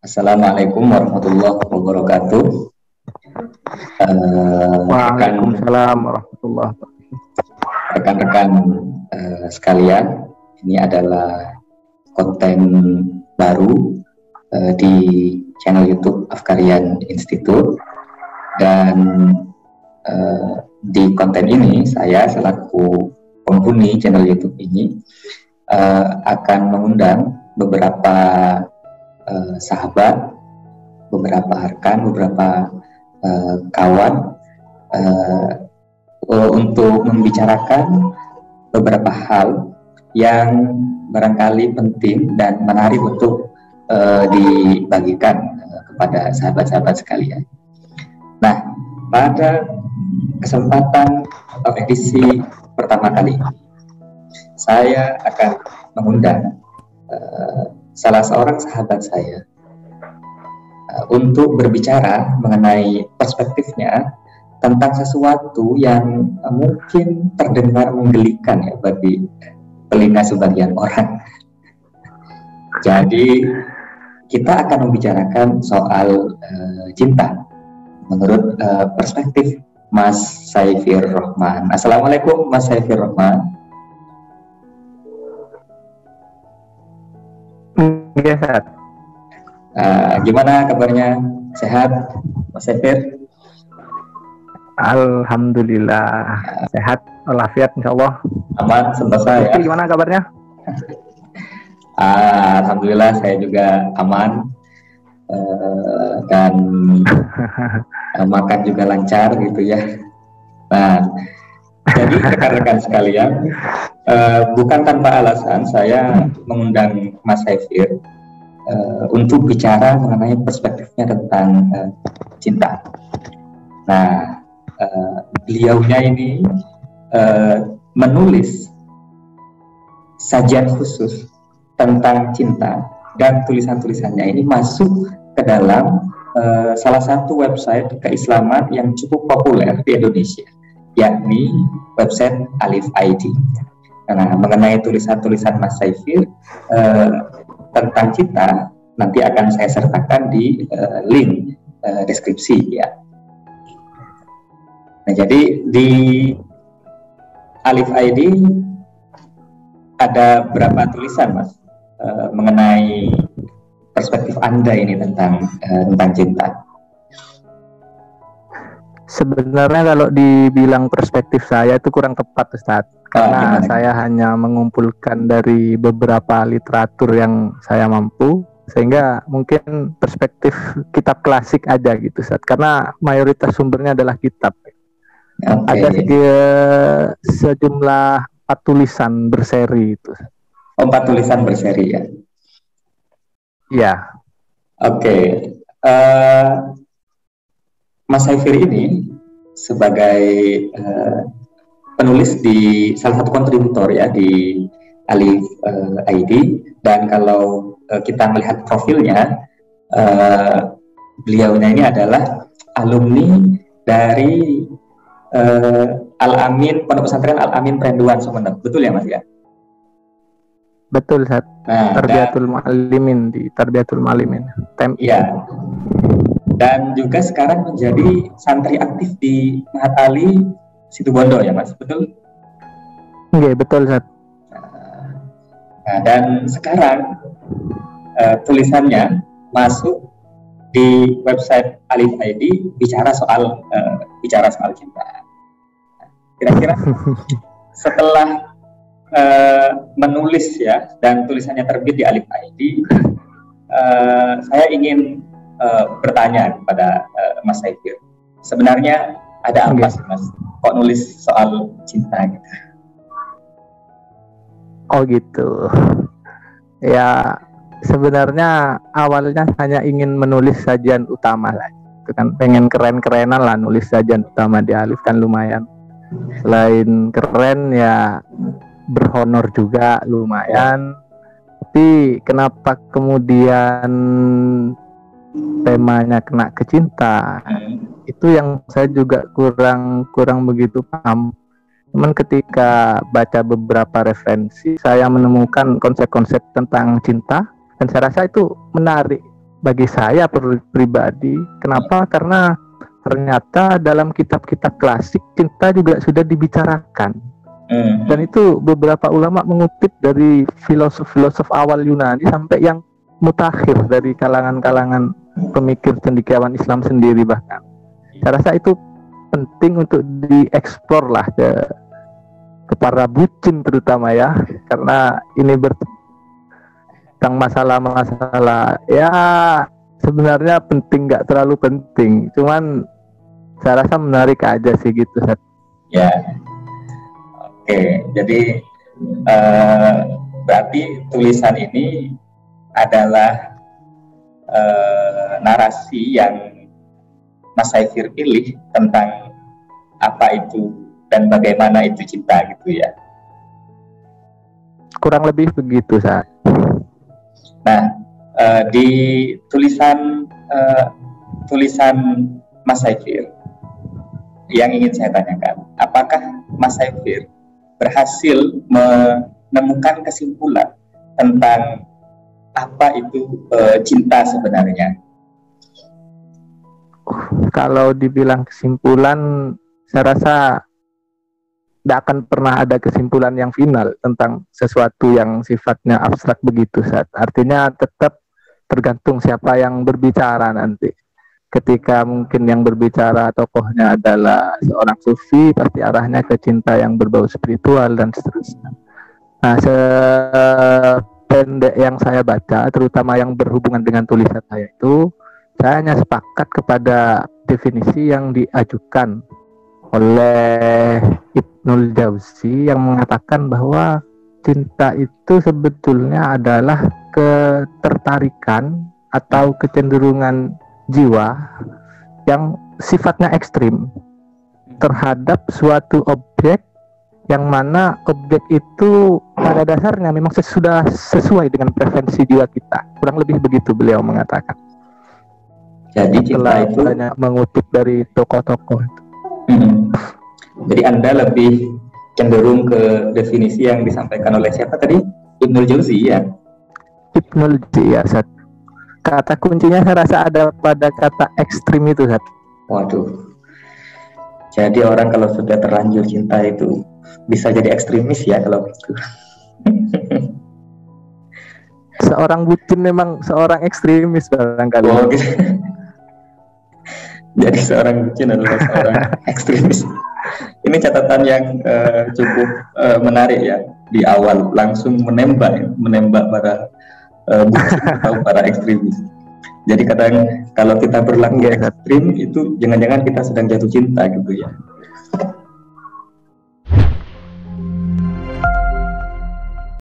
Assalamualaikum warahmatullahi wabarakatuh. Waalaikumsalam warahmatullahi wabarakatuh. Rekan-rekan sekalian, ini adalah konten baru di channel YouTube Afkarian Institute, dan di konten ini saya selaku penghuni channel YouTube ini akan mengundang beberapa sahabat, beberapa rekan, beberapa kawan untuk membicarakan beberapa hal yang barangkali penting dan menarik untuk dibagikan kepada sahabat-sahabat sekalian. Nah, pada kesempatan atau edisi pertama kali ini, saya akan mengundang salah seorang sahabat saya untuk berbicara mengenai perspektifnya tentang sesuatu yang mungkin terdengar menggelikan ya bagi telinga sebagian orang. Jadi kita akan membicarakan soal cinta menurut perspektif Mas Saifir Rahman. Assalamualaikum Mas Saifir Rahman. Ya, sehat. Gimana kabarnya? Sehat, Mas Saifir? Alhamdulillah sehat, walafiat, insyaallah. Aman, sentosa ya. Gimana kabarnya? Alhamdulillah saya juga aman, dan makan juga lancar gitu ya. Nah, jadi rekan-rekan sekalian, bukan tanpa alasan saya mengundang Mas Saifir untuk bicara mengenai perspektifnya tentang cinta. Nah, beliaunya ini menulis sajian khusus tentang cinta, dan tulisan-tulisannya ini masuk ke dalam salah satu website keislaman yang cukup populer di Indonesia, yakni website Alif ID. Nah, mengenai tulisan-tulisan Mas Saifir tentang cinta nanti akan saya sertakan di link deskripsi ya. Nah, jadi di Alif ID ada berapa tulisan Mas mengenai perspektif Anda ini tentang cinta? Sebenarnya kalau dibilang perspektif saya itu kurang tepat, Ustadz, karena saya hanya mengumpulkan dari beberapa literatur yang saya mampu, sehingga mungkin perspektif kitab klasik aja gitu, Ustadz, karena mayoritas sumbernya adalah kitab. Ada sejumlah 4 tulisan berseri itu. 4 tulisan berseri ya? Ya. Mas Saifir ini sebagai penulis di salah satu kontributor ya di Alif ID, dan kalau kita melihat profilnya, beliaunya ini adalah alumni dari Al-Amin, Pondok Pesantren Al-Amin Perenduan Sumeneb, betul ya Mas ya? Betul, Ustaz. Tarbiyatul Muallimin di Tarbiyatul Muallimin. Iya. Dan juga sekarang menjadi santri aktif di Mahat Ali Situbondo ya Mas, betul? Iya, betul, Ustaz. Nah, dan sekarang tulisannya masuk di website Alif ID bicara soal cinta. Kira-kira setelah menulis ya dan tulisannya terbit di Alif ID, saya ingin bertanya kepada Mas Saifir, sebenarnya ada apa sih Mas kok nulis soal cinta gitu? Oh gitu ya, sebenarnya awalnya hanya ingin menulis sajian utama lah, itu kan pengen keren-kerenan lah, nulis sajian utama di Alif kan lumayan, selain keren ya berhonor juga lumayan. Tapi kenapa kemudian temanya kena ke cinta, itu yang saya juga kurang begitu paham. Cuman ketika baca beberapa referensi, saya menemukan konsep-konsep tentang cinta, dan saya rasa itu menarik bagi saya pribadi. Kenapa? Karena ternyata dalam kitab-kitab klasik cinta juga sudah dibicarakan. Dan itu beberapa ulama mengutip dari filosof-filosof awal Yunani sampai yang mutakhir dari kalangan-kalangan pemikir cendekiawan Islam sendiri bahkan. Saya rasa itu penting untuk dieksplor lah ke para bucin terutama ya, karena ini tentang masalah-masalah ya sebenarnya penting, nggak terlalu penting, cuman saya rasa menarik aja sih gitu. Ya, oke. Jadi berarti tulisan ini adalah narasi yang Mas Saifir pilih tentang apa itu dan bagaimana itu cinta gitu ya. Kurang lebih begitu, Sa. Nah, di tulisan Mas Saifir yang ingin saya tanyakan, apakah Mas Saifir berhasil menemukan kesimpulan tentang apa itu cinta sebenarnya? Kalau dibilang kesimpulan, saya rasa tidak akan pernah ada kesimpulan yang final tentang sesuatu yang sifatnya abstrak begitu, Sat. Artinya tetap tergantung siapa yang berbicara nanti. Ketika mungkin yang berbicara tokohnya adalah seorang sufi, pasti arahnya ke cinta yang berbau spiritual dan seterusnya. Nah, sependek yang saya baca, terutama yang berhubungan dengan tulisan saya itu, saya hanya sepakat kepada definisi yang diajukan oleh Ibnul Jauzi yang mengatakan bahwa cinta itu sebetulnya adalah ketertarikan atau kecenderungan jiwa yang sifatnya ekstrim terhadap suatu objek yang mana objek itu pada dasarnya memang sudah sesuai dengan preferensi jiwa kita. Kurang lebih begitu beliau mengatakan. Jadi cinta itu banyak mengutip dari tokoh-tokoh. Jadi Anda lebih cenderung ke definisi yang disampaikan oleh siapa tadi? Ibnul Jauzi ya? Ibnul Jauzi ya, Sat. Kata kuncinya saya rasa ada pada kata ekstrim itu, Sat. Waduh. Jadi orang kalau sudah terlanjur cinta itu bisa jadi ekstremis ya kalau gitu. Seorang bucin memang seorang ekstremis barangkali. Oh, gitu. Jadi seorang bucin adalah seorang ekstremis. Ini catatan yang cukup menarik ya. Di awal langsung menembak para bucin atau para ekstremis. Jadi kadang kalau kita berlaku ekstrim itu jangan-jangan kita sedang jatuh cinta gitu ya.